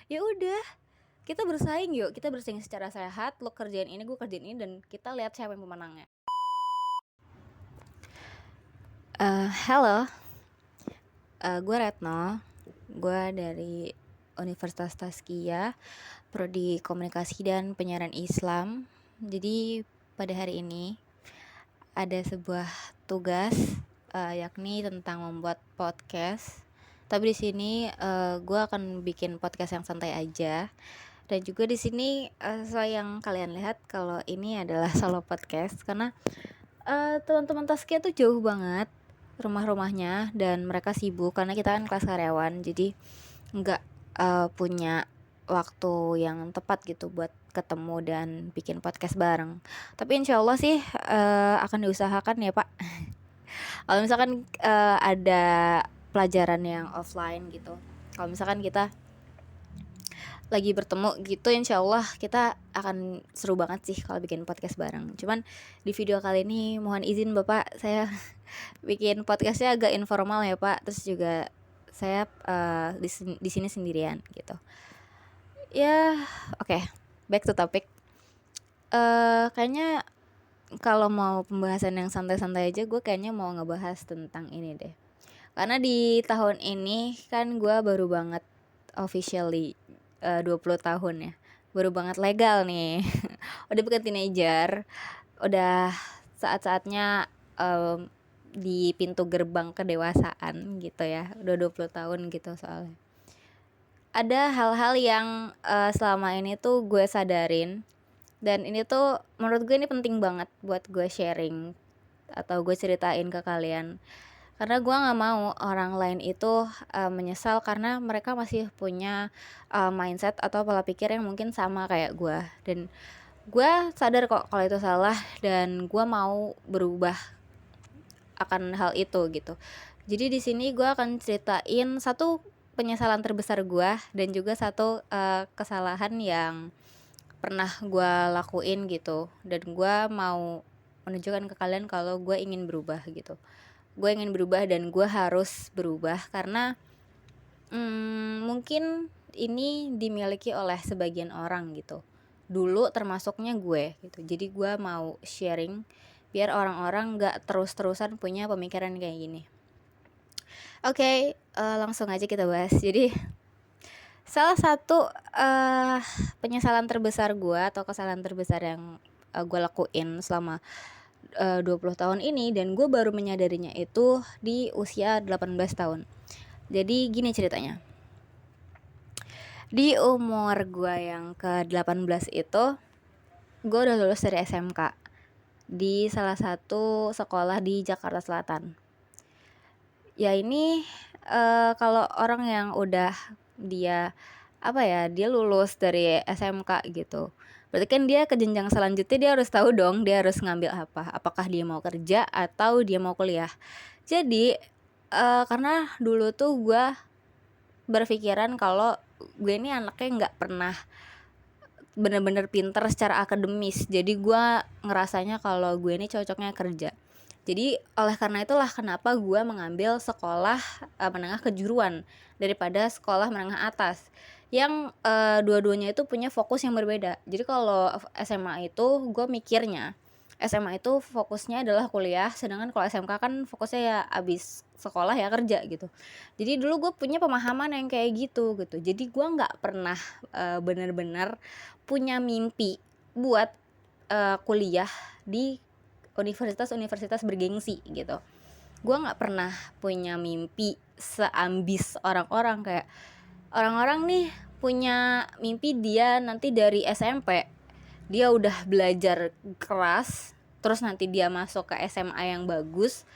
Ya udah, kita bersaing yuk, kita bersaing secara sehat, lo kerjain ini, gue kerjain ini, dan kita lihat siapa yang pemenangnya. Halo, gue Retno, gue dari Universitas Taskia, Prodi Komunikasi dan Penyiaran Islam. Jadi pada hari ini ada sebuah tugas, yakni tentang membuat podcast. Tapi di sini gue akan bikin podcast yang santai aja. Dan juga di sini sesuai yang kalian lihat kalau ini adalah solo podcast karena teman-teman Taskia tuh jauh banget rumah-rumahnya dan mereka sibuk karena kita kan kelas karyawan, jadi nggak punya waktu yang tepat gitu buat ketemu dan bikin podcast bareng. Tapi insya Allah sih akan diusahakan ya Pak. Kalau misalkan ada pelajaran yang offline gitu, kalau misalkan kita lagi bertemu gitu, insya Allah kita akan seru banget sih kalau bikin podcast bareng. Cuman di video kali ini mohon izin Bapak, saya bikin podcastnya agak informal ya Pak. Terus juga saya di sini sendirian gitu. Ya, oke. Back to topic. Kayaknya kalau mau pembahasan yang santai-santai aja, gue kayaknya mau ngebahas tentang ini deh. Karena di tahun ini kan gue baru banget officially 20 tahun ya. Baru banget legal nih. Udah bukan teenager. Udah saat-saatnya di pintu gerbang kedewasaan gitu ya. Udah 20 tahun gitu soalnya. Ada hal-hal yang selama ini tuh gue sadarin, dan ini tuh menurut gue ini penting banget buat gue sharing atau gue ceritain ke kalian. Karena gue nggak mau orang lain itu menyesal karena mereka masih punya mindset atau pola pikir yang mungkin sama kayak gue. Dan gue sadar kok kalau itu salah, dan gue mau berubah akan hal itu gitu. Jadi di sini gue akan ceritain satu penyesalan terbesar gue dan juga satu kesalahan yang pernah gue lakuin gitu. Dan gue mau menunjukkan ke kalian kalau gue ingin berubah gitu. Gue ingin berubah dan gue harus berubah karena mungkin ini dimiliki oleh sebagian orang gitu. Dulu termasuknya gue gitu. Jadi gue mau sharing biar orang-orang gak terus-terusan punya pemikiran kayak gini. Oke, langsung aja kita bahas. Jadi salah satu penyesalan terbesar gue atau kesalahan terbesar yang gue lakuin selama 20 tahun ini, dan gue baru menyadarinya itu di usia 18 tahun. Jadi gini ceritanya. Di umur gue yang ke-18 itu, gue udah lulus dari SMK di salah satu sekolah di Jakarta Selatan. Ya ini kalau orang yang udah dia dia lulus dari SMK gitu, berarti kan dia ke jenjang selanjutnya dia harus tahu dong dia harus ngambil apa, apakah dia mau kerja atau dia mau kuliah. Jadi karena dulu tuh gue berpikiran kalau gue ini anaknya nggak pernah bener-bener pinter secara akademis, jadi gue ngerasanya kalau gue ini cocoknya kerja. Jadi oleh karena itulah kenapa gue mengambil sekolah menengah kejuruan daripada sekolah menengah atas yang dua-duanya itu punya fokus yang berbeda. Jadi kalau SMA itu gue mikirnya SMA itu fokusnya adalah kuliah, sedangkan kalau SMK kan fokusnya ya abis sekolah ya kerja gitu. Jadi dulu gue punya pemahaman yang kayak gitu. Jadi gue nggak pernah benar-benar punya mimpi buat kuliah di universitas-universitas bergengsi gitu. Gue nggak pernah punya mimpi seambis orang-orang, kayak orang-orang nih punya mimpi dia nanti dari SMP dia udah belajar keras, terus nanti dia masuk ke SMA yang bagus,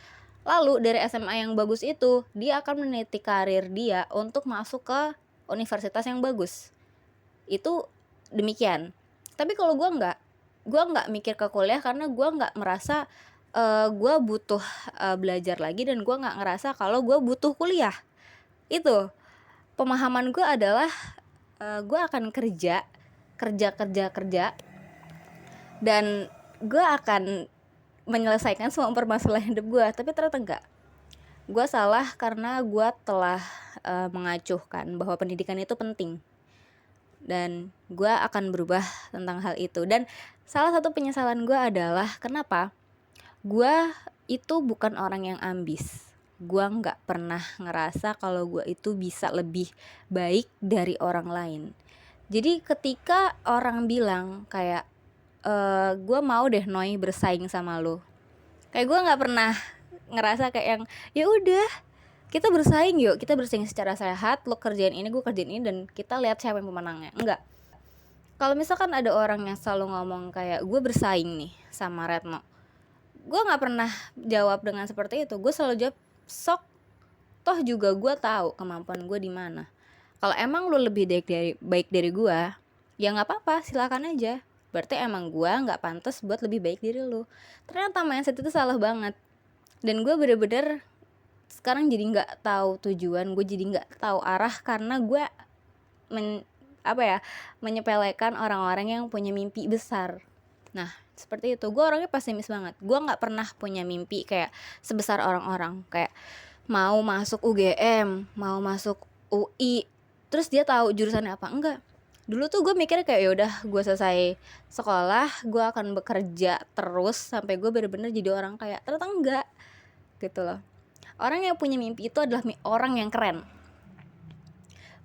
lalu dari SMA yang bagus itu dia akan meniti karir dia untuk masuk ke universitas yang bagus. Itu demikian. Tapi kalau gue nggak mikir ke kuliah karena gue nggak merasa gue butuh belajar lagi, dan gue nggak ngerasa kalau gue butuh kuliah. Itu pemahaman gue adalah gue akan kerja, dan gue akan menyelesaikan semua permasalahan hidup gue. Tapi ternyata enggak. Gue salah karena gue telah mengacuhkan bahwa pendidikan itu penting. dan gue akan berubah tentang hal itu. Dan salah satu penyesalan gue adalah kenapa gue itu bukan orang yang ambis. Gue nggak pernah ngerasa kalau gue itu bisa lebih baik dari orang lain. Jadi ketika orang bilang kayak gue mau deh Noy bersaing sama lo, kayak gue nggak pernah ngerasa kayak yang ya udah kita bersaing yuk, kita bersaing secara sehat, lo kerjain ini, gue kerjain ini, dan kita lihat siapa yang pemenangnya. Enggak. Kalau misalkan ada orang yang selalu ngomong kayak gue bersaing nih sama Retno, gue nggak pernah jawab dengan seperti itu. Gue selalu jawab sok, toh juga gue tahu kemampuan gue di mana. Kalau emang lo lebih baik dari gue, ya nggak apa-apa, silakan aja. Berarti emang gue nggak pantas buat lebih baik dari lo. Ternyata mindset itu salah banget. Dan gue bener-bener sekarang jadi nggak tahu tujuan, gue jadi nggak tahu arah karena gue menyepelekan orang-orang yang punya mimpi besar. Nah seperti itu, gue orangnya pesimis banget. Gue nggak pernah punya mimpi kayak sebesar orang-orang, kayak mau masuk UGM, mau masuk UI, terus dia tahu jurusannya apa. Enggak. Dulu tuh gue mikir kayak yaudah gue selesai sekolah, gue akan bekerja terus sampai gue bener-bener jadi orang kaya. Ternyata enggak gitu loh. Orang yang punya mimpi itu adalah orang yang keren.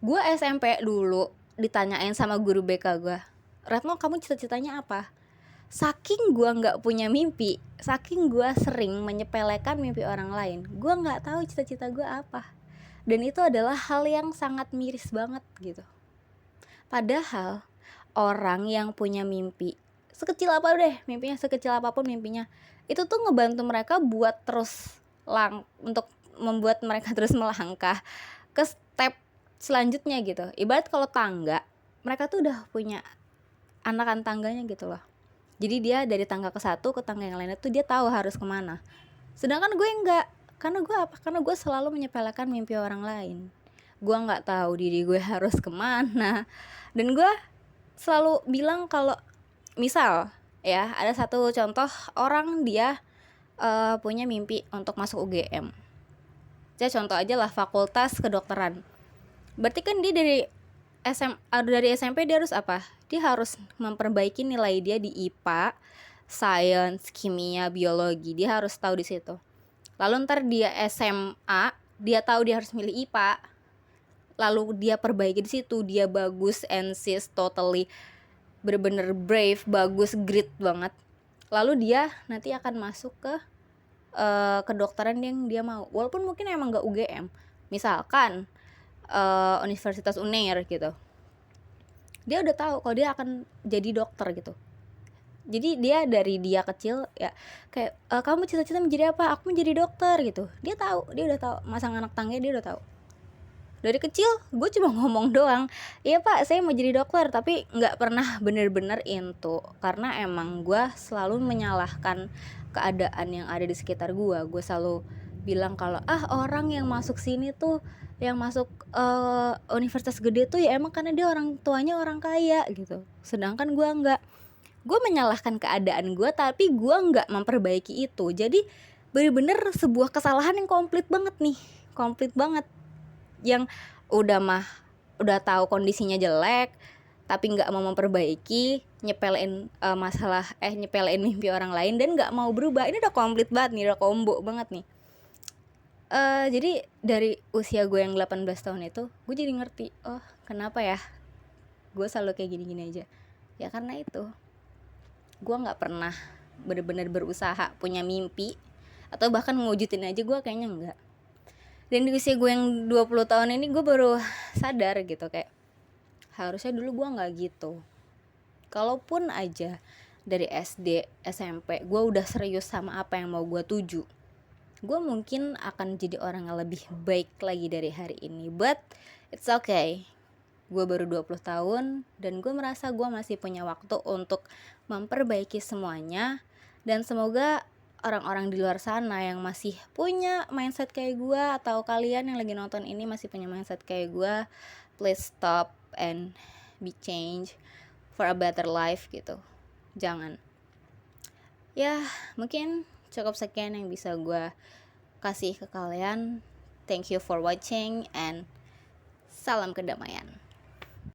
Gue SMP dulu ditanyain sama guru BK gue, Retno kamu cita-citanya apa? Saking gue gak punya mimpi, saking gue sering menyepelekan mimpi orang lain, gue gak tahu cita-cita gue apa. Dan itu adalah hal yang sangat miris banget gitu. Padahal orang yang punya mimpi, sekecil apa deh mimpinya, sekecil apapun mimpinya, itu tuh ngebantu mereka buat terus untuk membuat mereka terus melangkah ke step selanjutnya gitu. Ibarat kalau tangga, mereka tuh udah punya anakan tangganya gitu loh. Jadi dia dari tangga ke satu ke tangga yang lainnya tuh dia tahu harus kemana. Sedangkan gue enggak. Karena gue apa? Karena gue selalu menyepelekan mimpi orang lain. Gue nggak tahu diri gue harus kemana. Dan gue selalu bilang kalau misal ya ada satu contoh orang dia punya mimpi untuk masuk UGM. Jadi contoh aja lah fakultas kedokteran. Berarti kan dia dari SMP dia harus apa? Dia harus memperbaiki nilai dia di IPA, Science, Kimia, Biologi. Dia harus tahu di situ. Lalu ntar dia SMA, dia tahu dia harus milih IPA. Lalu dia perbaiki di situ, dia bagus, NCIS, totally bener-bener brave, bagus, grit banget. Lalu dia nanti akan masuk ke kedokteran yang dia mau, walaupun mungkin emang gak UGM, misalkan Universitas Unair gitu. Dia udah tahu kalau dia akan jadi dokter gitu. Jadi dia dari dia kecil ya kayak kamu cita-cita menjadi apa? Aku menjadi dokter gitu. Dia udah tahu masang anak tangga, dia udah tahu. Dari kecil gue cuma ngomong doang, iya pak saya mau jadi dokter, tapi nggak pernah bener-bener into, karena emang gue selalu menyalahkan keadaan yang ada di sekitar gue. Gue selalu bilang kalau orang yang masuk sini tuh, yang masuk universitas gede tuh ya emang karena dia orang tuanya orang kaya gitu. Sedangkan gue nggak, gue menyalahkan keadaan gue tapi gue nggak memperbaiki itu. Jadi bener-bener sebuah kesalahan yang komplit banget, yang udah tahu kondisinya jelek tapi nggak mau memperbaiki, nyepelein nyepelein mimpi orang lain dan nggak mau berubah. Ini udah komplit banget nih, udah combo banget nih. Jadi dari usia gue yang 18 tahun itu gue jadi ngerti, oh kenapa ya gue selalu kayak gini-gini aja. Ya karena itu gue nggak pernah benar-benar berusaha punya mimpi, atau bahkan ngewujudin aja gue kayaknya enggak. Dan di usia gue yang 20 tahun ini gue baru sadar gitu, kayak harusnya dulu gue gak gitu. Kalaupun aja dari SD, SMP gue udah serius sama apa yang mau gue tuju, gue mungkin akan jadi orang yang lebih baik lagi dari hari ini. But it's okay, gue baru 20 tahun dan gue merasa gue masih punya waktu untuk memperbaiki semuanya. Dan semoga orang-orang di luar sana yang masih punya mindset kayak gue, atau kalian yang lagi nonton ini masih punya mindset kayak gue, please stop and be change for a better life gitu. Jangan. Ya mungkin cukup sekian yang bisa gue kasih ke kalian. Thank you for watching and salam kedamaian.